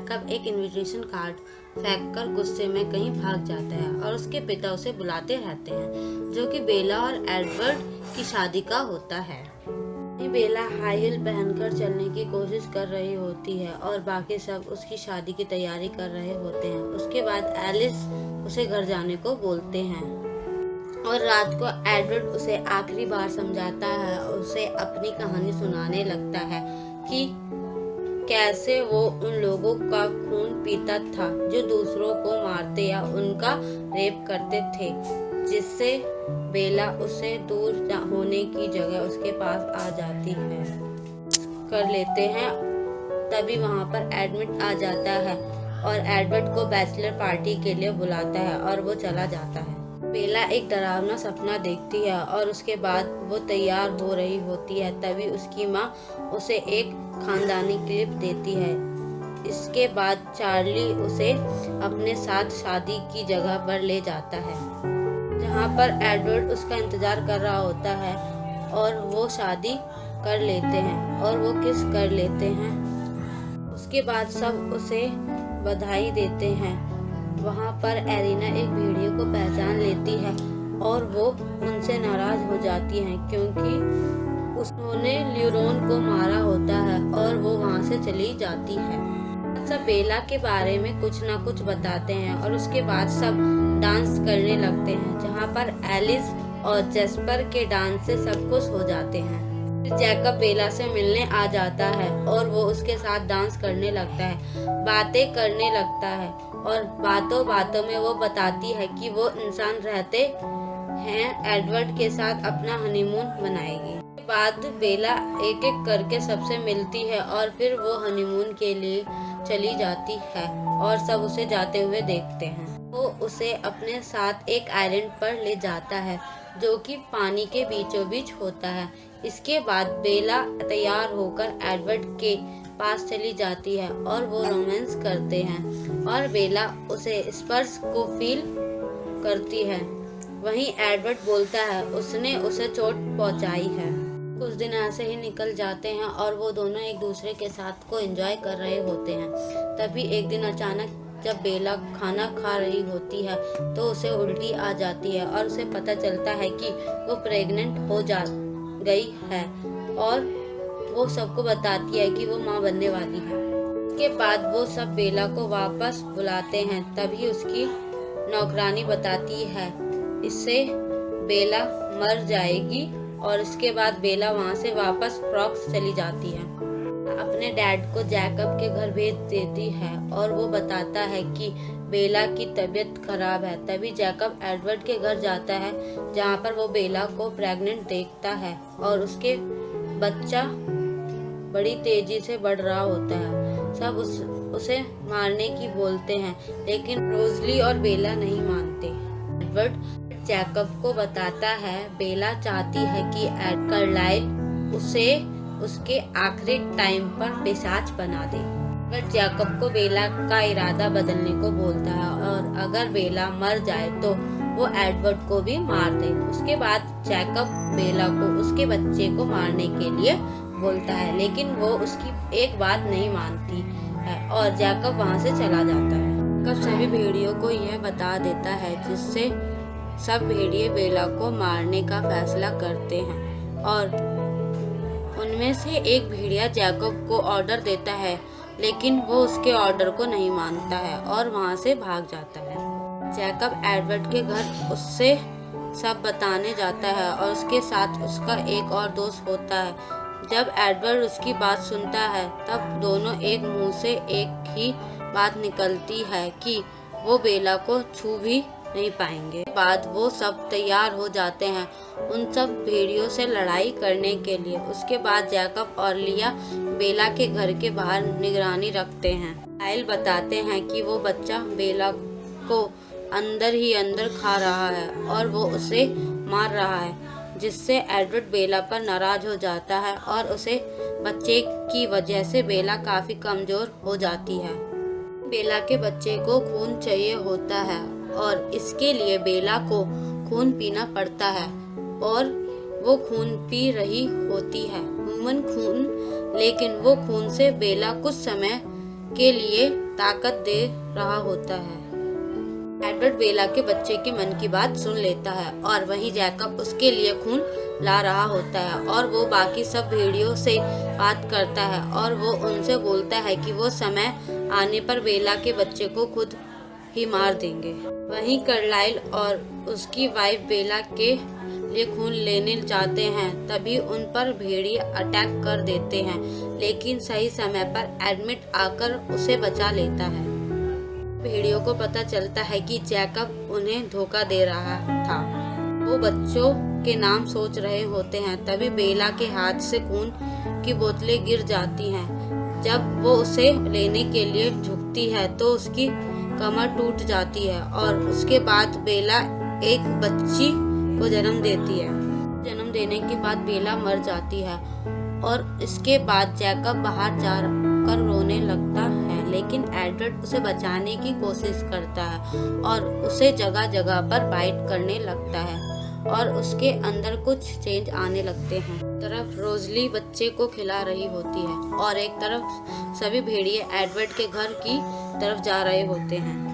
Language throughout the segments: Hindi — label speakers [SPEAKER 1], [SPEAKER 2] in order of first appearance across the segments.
[SPEAKER 1] जैकब एक इनविटेशन कार्ड फेंककर गुस्से में कहीं भाग जाता है और उसके पिता उसे बुलाते रहते हैं, जो कि बेला और एडवर्ड की शादी का होता है। बेला हाई हील पहनकर चलने की कोशिश कर रही होती है और बाकी सब उसकी शादी की तैयारी कर रहे होते हैं। उसके बाद एलिस उसे घर जाने को बोलते हैं और रात को एडवर्ड उसे आखिरी बार समझाता है, उसे अपनी कहानी सुनाने लगता है कि कैसे वो उन लोगों का खून पीता था जो दूसरों को मारते या उनका रेप करते थे, जिससे बेला उससे दूर होने की जगह उसके पास आ जाती है कर लेते हैं। तभी वहाँ पर एडमिट आ जाता है और एडवर्ड को बैचलर पार्टी के लिए बुलाता है और वो चला जाता है। बेला एक डरावना सपना देखती है और उसके बाद वो तैयार हो रही होती है, तभी उसकी माँ उसे एक खानदानी क्लिप देती है। इसके बाद चार्ली उसे अपने साथ शादी की जगह पर ले जाता है, जहाँ पर एडवर्ड उसका इंतजार कर रहा होता है और वो शादी कर लेते हैं और वो किस कर लेते हैं। उसके बाद सब उसे बधाई देते हैं। वहाँ पर एरिना एक भेड़िए को पहचान लेती है और वो उनसे नाराज हो जाती है क्योंकि उसने ल्यूरोन को मारा होता है और वो वहाँ से चली जाती है। सब बेला के बारे में कुछ ना कुछ बताते हैं और उसके बाद सब डांस करने लगते हैं, जहाँ पर एलिस और जेस्पर के डांस से सब खुश हो जाते हैं। जैकब बेला से मिलने आ जाता है और वो उसके साथ डांस करने लगता है, बातें करने लगता है और बातों बातों में वो बताती है कि वो इंसान रहते हैं एडवर्ड के साथ अपना हनीमून मनाएगी। उसके बाद बेला एक एक करके सबसे मिलती है और फिर वो हनीमून के लिए चली जाती है और सब उसे जाते हुए देखते हैं। वो उसे अपने साथ एक आइलैंड पर ले जाता है जो कि पानी के बीचों बीच होता है। इसके बाद बेला तैयार होकर एडवर्ड के पास चली जाती है और वो रोमांस करते हैं और बेला उसे स्पर्श को फील करती है। वहीं एडवर्ड बोलता है उसने उसे चोट पहुंचाई है। कुछ दिन ऐसे ही निकल जाते हैं और वो दोनों एक दूसरे के साथ को एंजॉय कर रहे होते हैं। तभी एक दिन अचानक जब बेला खाना खा रही होती है तो उसे उल्टी आ जाती है और उसे पता चलता है कि वो प्रेग्नेंट हो गई है और वो सबको बताती है कि वो माँ बनने वाली है। इसके बाद वो सब बेला को वापस बुलाते हैं, तभी उसकी नौकरानी बताती है इससे बेला मर जाएगी और इसके बाद बेला वहाँ से वापस फ्रॉक्स चली जाती है। अपने डैड को जैकब के घर भेज देती है और वो बताता है कि बेला की तबीयत खराब है। तभी जैकब एडवर्ड के घर जाता है, जहाँ पर वो बेला को प्रेग्नेंट देखता है और उसके बच्चा बड़ी तेजी से बढ़ रहा होता है। सब उसे मारने की बोलते हैं, लेकिन रोजली और बेला नहीं मानते। एडवर्ड जैकब को बताता है बेला चाहती है कि कार्लाइल उसे उसके आखिरी टाइम पर पिशाच बना दे। एडवर्ड जैकब को बेला का इरादा बदलने को बोलता है और अगर बेला मर जाए तो वो एडवर्ड को भी मार दे। उसके बाद जैकब बेला को उसके बच्चे को मारने के लिए बोलता है, लेकिन वो उसकी एक बात नहीं मानती है और जैकब वहाँ से चला जाता है। जैकब सभी भेड़ियों को यह बता देता है, जिससे सब भेड़िए बेला को मारने का फैसला करते हैं और उनमें से एक भेड़िया जैकब को ऑर्डर देता है, लेकिन वो उसके ऑर्डर को नहीं मानता है और वहाँ से भाग जाता है। जैकब एडवर्ड के घर उससे सब बताने जाता है और उसके साथ उसका एक और दोस्त होता है। जब एडवर्ड उसकी बात सुनता है तब दोनों एक मुंह से एक ही बात निकलती है कि वो बेला को छू भी नहीं पाएंगे। बाद वो सब तैयार हो जाते हैं उन सब भेड़ियों से लड़ाई करने के लिए। उसके बाद जैकब और लिया बेला के घर के बाहर निगरानी रखते हैं। काइल बताते हैं कि वो बच्चा बेला को अंदर ही अंदर खा रहा है और वो उसे मार रहा है, जिससे एडवर्ड बेला पर नाराज हो जाता है और उसे बच्चे की वजह से बेला काफी कमजोर हो जाती है। बेला के बच्चे को खून चाहिए होता है और इसके लिए बेला को खून पीना पड़ता है और वो खून पी रही होती है, ह्यूमन खून, लेकिन वो खून से बेला कुछ समय के लिए ताकत दे रहा होता है। एडवर्ड बेला के बच्चे के मन की बात सुन लेता है और वहीं जैकब उसके लिए खून ला रहा होता है और वो बाकी सब भेड़ियों से बात करता है और वो उनसे बोलता है कि वो समय आने पर बेला के बच्चे को खुद ही मार देंगे। वहीं कार्लाइल और उसकी वाइफ बेला के लिए खून लेने जाते हैं, तभी उन पर भेड़िए अटैक कर देते हैं, लेकिन सही समय पर एडमिट आकर उसे बचा लेता है। भेड़ियों को पता चलता है कि जैकब उन्हें धोखा दे रहा था। वो बच्चों के नाम सोच रहे होते हैं, तभी बेला के हाथ से खून की बोतलें गिर जाती हैं। जब वो उसे लेने के लिए झुकती है तो उसकी कमर टूट जाती है और उसके बाद बेला एक बच्ची को जन्म देती है। जन्म देने के बाद बेला मर जाती है और इसके बाद जैकब बाहर जाकर रोने लगता है, लेकिन एडवर्ड उसे बचाने की कोशिश करता है और उसे जगह जगह पर बाइट करने लगता है और उसके अंदर कुछ चेंज आने लगते हैं। एक तरफ रोजली बच्चे को खिला रही होती है और एक तरफ सभी भेड़िए एडवर्ड के घर की तरफ जा रहे होते हैं।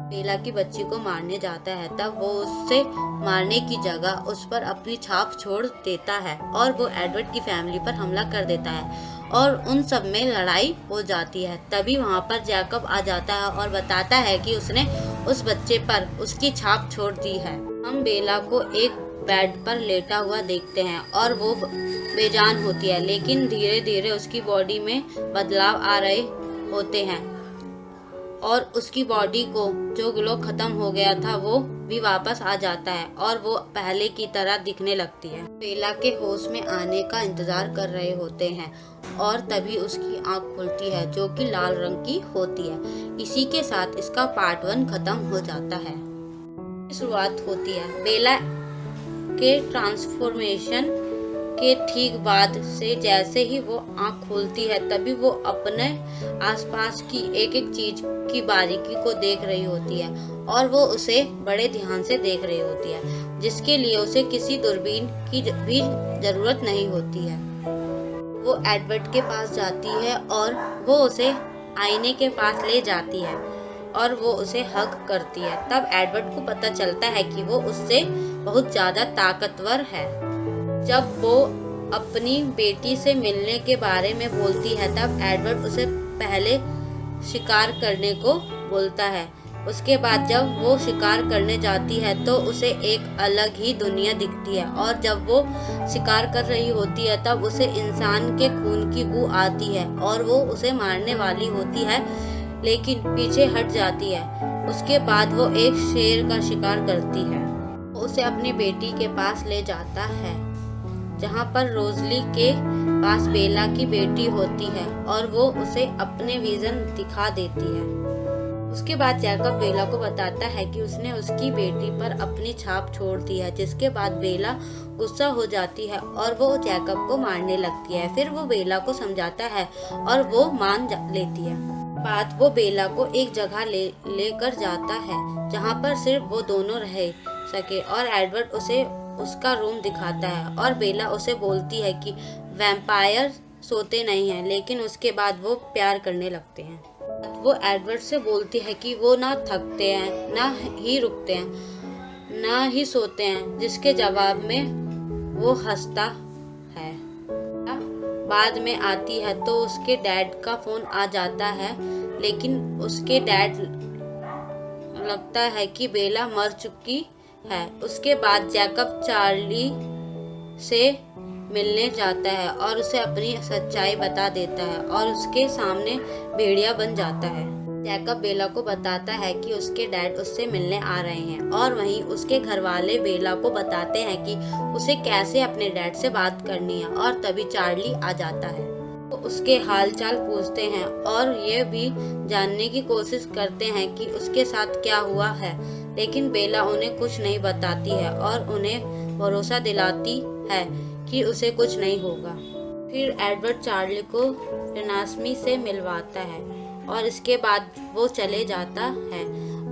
[SPEAKER 1] बेला की बच्ची को मारने जाता है, तब वो उससे मारने की जगह उस पर अपनी छाप छोड़ देता है और वो एडवर्ड की फैमिली पर हमला कर देता है और उन सब में लड़ाई हो जाती है। तभी वहाँ पर जैकब आ जाता है और बताता है कि उसने उस बच्चे पर उसकी छाप छोड़ दी है। हम बेला को एक बेड पर लेटा हुआ देखते हैं और वो बेजान होती है, लेकिन धीरे धीरे उसकी बॉडी में बदलाव आ रहे होते हैं और उसकी बॉडी को जो ग्लो खत्म हो गया था वो भी वापस आ जाता है और वो पहले की तरह दिखने लगती है। बेला के होश में आने का इंतजार कर रहे होते हैं और तभी उसकी आंख खुलती है जो कि लाल रंग की होती है। इसी के साथ इसका पार्ट 1 खत्म हो जाता है। शुरुआत होती है बेला के ट्रांसफॉर्मेशन के ठीक बाद से। जैसे ही वो आंख खोलती है तभी वो अपने आसपास की एक एक चीज की बारीकी को देख रही होती है और वो उसे बड़े ध्यान से देख रही होती है, जिसके लिए उसे किसी दूरबीन की भी जरूरत नहीं होती है। वो एडवर्ड के पास जाती है और वो उसे आईने के पास ले जाती है और वो उसे हग करती है। तब एडवर्ड को पता चलता है कि वो उससे बहुत ज्यादा ताकतवर है। जब वो अपनी बेटी से मिलने के बारे में बोलती है तब एडवर्ड उसे पहले शिकार करने को बोलता है। उसके बाद जब वो शिकार करने जाती है तो उसे एक अलग ही दुनिया दिखती है और जब वो शिकार कर रही होती है तब उसे इंसान के खून की बू आती है और वो उसे मारने वाली होती है, लेकिन पीछे हट जाती है। उसके बाद वो एक शेर का शिकार करती है। वो उसे अपनी बेटी के पास ले जाता है जहाँ पर रोजली के पास बेला की बेटी होती है और वो उसे अपने विजन दिखा देती है। उसके बाद जैकब बेला को बताता है कि उसने उसकी बेटी पर अपनी छाप छोड़ दी है, जिसके बाद बेला गुस्सा हो जाती है और वो जैकब को मारने लगती है। फिर वो बेला को समझाता है और वो मान लेती है। बाद वो बेला को एक जगह लेकर जाता है जहाँ पर सिर्फ वो दोनों रह सके और एडवर्ड उसे उसका रूम दिखाता है और बेला उसे बोलती है कि वैम्पायर सोते नहीं हैं, लेकिन उसके बाद वो प्यार करने लगते हैं। वो एडवर्ड से बोलती है कि वो ना थकते हैं, ना ही रुकते हैं, ना ही सोते हैं, जिसके जवाब में वो हंसता है। बाद में आती है तो उसके डैड का फोन आ जाता है, लेकिन उसके डैड लगता है कि बेला मर चुकी है। उसके बाद जैकब चार्ली से मिलने जाता है और उसे अपनी सच्चाई बता देता है और उसके सामने भेड़िया बन जाता है। जैकब बेला को बताता है कि उसके डैड उससे मिलने आ रहे हैं और वहीं उसके घर वाले बेला को बताते हैं कि उसे कैसे अपने डैड से बात करनी है और तभी चार्ली आ जाता है। वो उसके हालचाल पूछते हैं और ये भी जानने की कोशिश करते हैं कि उसके साथ क्या हुआ है, लेकिन बेला उन्हें कुछ नहीं बताती है और उन्हें भरोसा दिलाती है कि उसे कुछ नहीं होगा। फिर एडवर्ड चार्ली को रेनास्मी से मिलवाता है और इसके बाद वो चले जाता है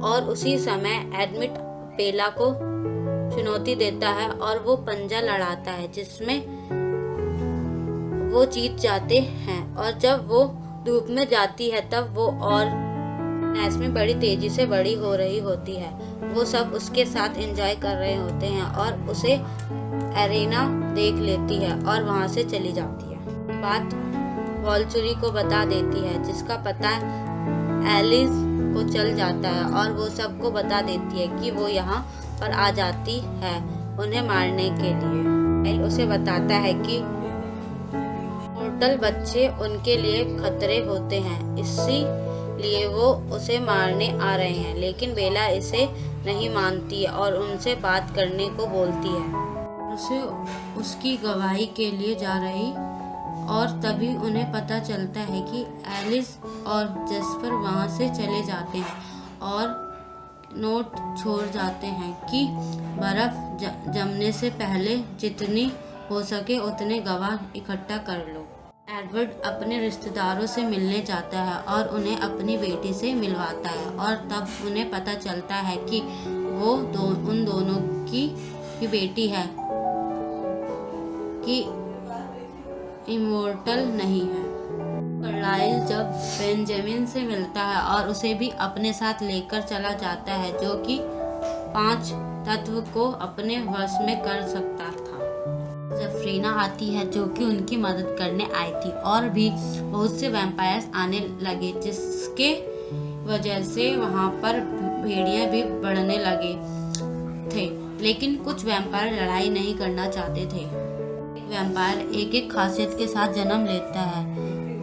[SPEAKER 1] और उसी समय एडमिट बेला को चुनौती देता है और वो पंजा लड़ाता है जिसमें वो जीत जाते हैं और जब वो धूप में जाती है तब वो और नैस्मी बड़ी तेजी से बड़ी हो रही होती है। वो सब उसके साथ एंजॉय कर रहे होते हैं और उसे एरेना देख लेती है और वहाँ से चली जाती है। बात वॉल्चुरी को बता देती है, जिसका पता एलिस को चल जाता है और वो सबको बता देती है कि वो यहाँ पर आ जाती है उन्हें मारने के लिए। उसे बताता है कि मॉर्टल बच्चे उनके लिए खतरे होते हैं, इसीलिए वो उसे मारने आ रहे हैं। लेकिन बेला इसे नहीं मानती और उनसे बात करने को बोलती है। उसे उसकी गवाही के लिए जा रही और तभी उन्हें पता चलता है कि एलिस और जेस्पर वहाँ से चले जाते हैं और नोट छोड़ जाते हैं कि बर्फ जमने से पहले जितनी हो सके उतने गवाह इकट्ठा कर लो। एडवर्ड अपने रिश्तेदारों से मिलने जाता है और उन्हें अपनी बेटी से मिलवाता है और तब उन्हें पता चलता है कि वो उन दोनों की बेटी है कि इमोर्टल नहीं है। कार्लाइल जब बेंजामिन से मिलता है और उसे भी अपने साथ लेकर चला जाता है, जो कि 5 तत्व को अपने वश में कर सकता था। जफरीना आती है जो कि उनकी मदद करने आई थी और भी बहुत से वैम्पायर्स आने लगे, जिसके वजह से वहाँ पर भेड़िया भी बढ़ने लगे थे। लेकिन कुछ वैम्पायर लड़ाई नहीं करना चाहते थे। वैम्पायर एक एक खासियत के साथ जन्म लेता है।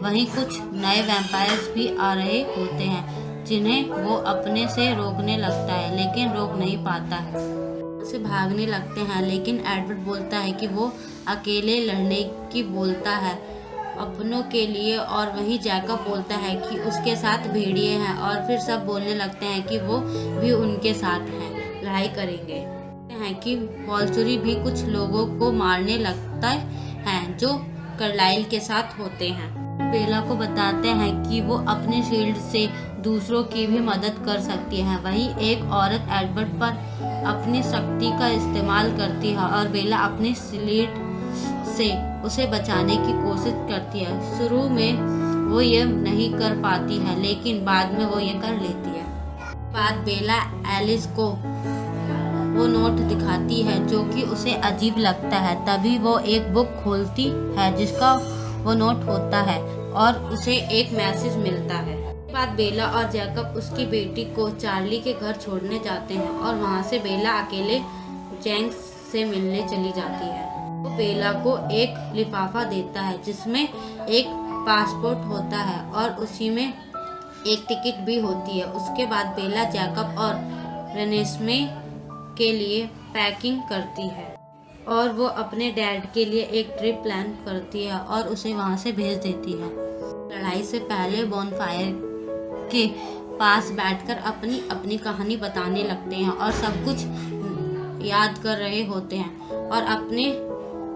[SPEAKER 1] वहीं कुछ नए वैम्पायर्स भी आ रहे होते हैं, जिन्हें वो अपने से रोकने लगता है, लेकिन रोक नहीं पाता है। उसे भागने लगते हैं, लेकिन एडवर्ड बोलता है कि वो अकेले लड़ने की बोलता है अपनों के लिए, और वहीं जैकब बोलता है कि उसके साथ भेड़िए हैं, और फिर सब बोलने लगते हैं कि वो भी उनके साथ हैं, लड़ाई करेंगे। हैं कि वॉल्चुरी भी कुछ लोगों को मारने लगता है जो कार्लाइल के साथ होते हैं। बेला को बताते हैं कि वो अपने शील्ड से दूसरों की भी मदद कर सकती है। वहीं एक औरत एडवर्ड पर अपनी शक्ति का इस्तेमाल करती है और बेला अपनी शील्ड से उसे बचाने की कोशिश करती है। शुरू में वो ये नहीं कर पाती है, लेकिन बाद में वो ये कर लेती है। बाद बेला एलिस को वो नोट दिखाती है जो कि उसे अजीब लगता है। तभी वो एक बुक खोलती है जिसका वो नोट होता है और उसे एक मैसेज मिलता है। इसके बाद बेला और जैकब उसकी बेटी को चार्ली के घर छोड़ने जाते हैं और वहाँ से बेला अकेले जेंक्स से मिलने चली जाती है। वो बेला को एक लिफाफा देता है जिसमें एक पासपोर्ट होता है और उसी में एक टिकट भी होती है। उसके बाद बेला जैकब और रेनेस्मे के लिए पैकिंग करती है और वो अपने डैड के लिए एक ट्रिप प्लान करती है और उसे वहाँ से भेज देती है। लड़ाई से पहले बॉनफायर के पास बैठकर अपनी अपनी कहानी बताने लगते हैं और सब कुछ याद कर रहे होते हैं और अपने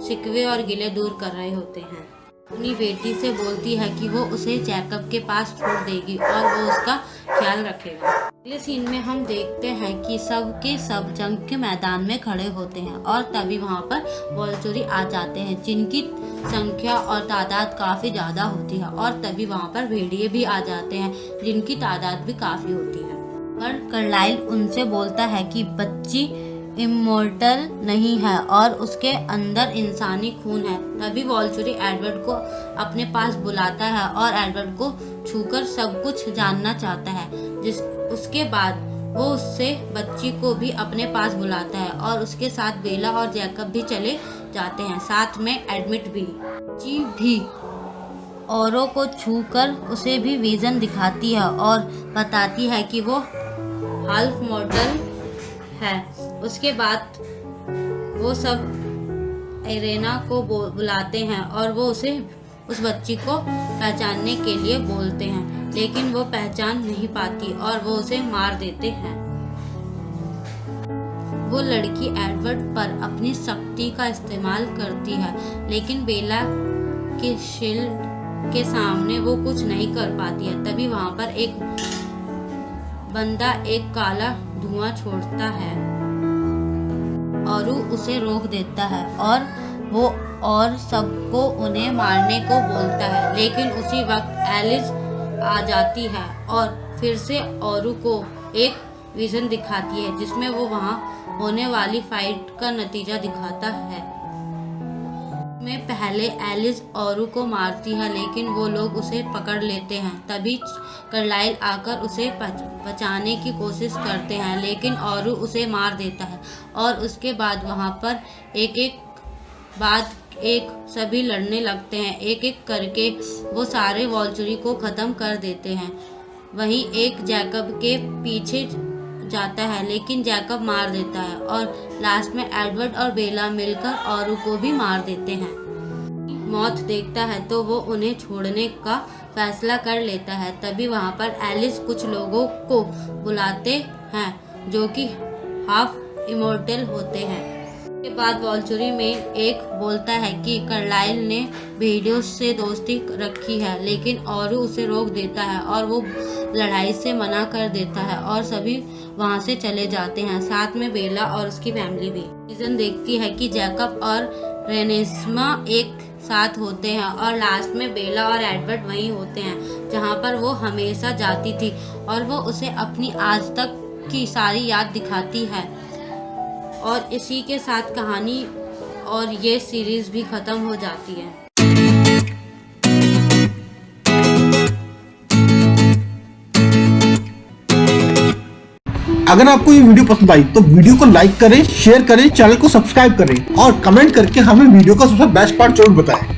[SPEAKER 1] शिकवे और गिले दूर कर रहे होते हैं। अपनी बेटी से बोलती है कि वो उसे जैकब के पास छोड़ देगी और वो उसका ख्याल रखेगा। अगले सीन में हम देखते हैं कि सब के सब जंग के मैदान में खड़े होते हैं और तभी वहाँ पर वॉल्चुरी आ जाते हैं, जिनकी संख्या और तादाद काफ़ी ज़्यादा होती है। और तभी वहाँ पर भेड़िए भी आ जाते हैं, जिनकी तादाद भी काफ़ी होती है। पर कार्लाइल उनसे बोलता है कि बच्ची इमोर्टल नहीं है और उसके अंदर इंसानी खून है। तभी वॉल्चुरी एडवर्ड को अपने पास बुलाता है और एडवर्ड को छूकर सब कुछ जानना चाहता है। उसके बाद वो उससे बच्ची को भी अपने पास बुलाता है और उसके साथ बेला और जैकब भी चले जाते हैं, साथ में एडमिट भी। बच्ची भी औरों को छूकर उसे भी विजन दिखाती है और बताती है कि वो हाल्फ मॉर्टल है। उसके बाद वो सब एरेना को बुलाते हैं और वो उस बच्ची को पहचानने के लिए बोलते हैं, लेकिन वो पहचान नहीं पाती और वो उसे मार देते हैं। वो लड़की एडवर्ड पर अपनी शक्ति का इस्तेमाल करती है, लेकिन बेला के शील्ड के सामने वो कुछ नहीं कर पाती है। तभी वहाँ पर एक बंदा एक काला धुआं छोड़ता है और उसे रोक देता है और वो और सबको उन्हें मारने को बोलता है, लेकिन उसी वक्त एलिस आ जाती है और फिर से औरू को एक विजन दिखाती है जिसमें वो वहाँ होने वाली फाइट का नतीजा दिखाता है। में पहले एलिस औरू को मारती है लेकिन वो लोग उसे पकड़ लेते हैं। तभी कार्लाइल आकर उसे बचाने की कोशिश करते हैं लेकिन औरू उसे मार देता है और उसके बाद वहाँ पर एक सभी लड़ने लगते हैं। एक एक करके वो सारे वॉल्चरी को ख़त्म कर देते हैं। वहीं एक जैकब के पीछे जाता है लेकिन जैकब मार देता है और लास्ट में एडवर्ड और बेला मिलकर औरू को भी मार देते हैं। मौत देखता है तो वो उन्हें छोड़ने का फैसला कर लेता है। तभी वहाँ पर एलिस कुछ लोगों को बुलाते हैं जो कि हाफ इमोर्टल होते हैं। के बाद वॉल्चरी में एक बोलता है कि कार्लाइल ने भेड़ियों से दोस्ती रखी है लेकिन औरू उसे रोक देता है और वो लड़ाई से मना कर देता है और सभी वहाँ से चले जाते हैं, साथ में बेला और उसकी फैमिली भी। सीजन देखती है कि जैकब और रेनेस्मा एक साथ होते हैं और लास्ट में बेला और एडवर्ड वहीं होते हैं जहाँ पर वो हमेशा जाती थी और वो उसे अपनी आज तक की सारी याद दिखाती है। और इसी के साथ कहानी और ये सीरीज भी खत्म हो जाती है।
[SPEAKER 2] अगर आपको ये वीडियो पसंद आई तो वीडियो को लाइक करें, शेयर करें, चैनल को सब्सक्राइब करें और कमेंट करके हमें वीडियो का सबसे बेस्ट पार्ट जरूर बताएं।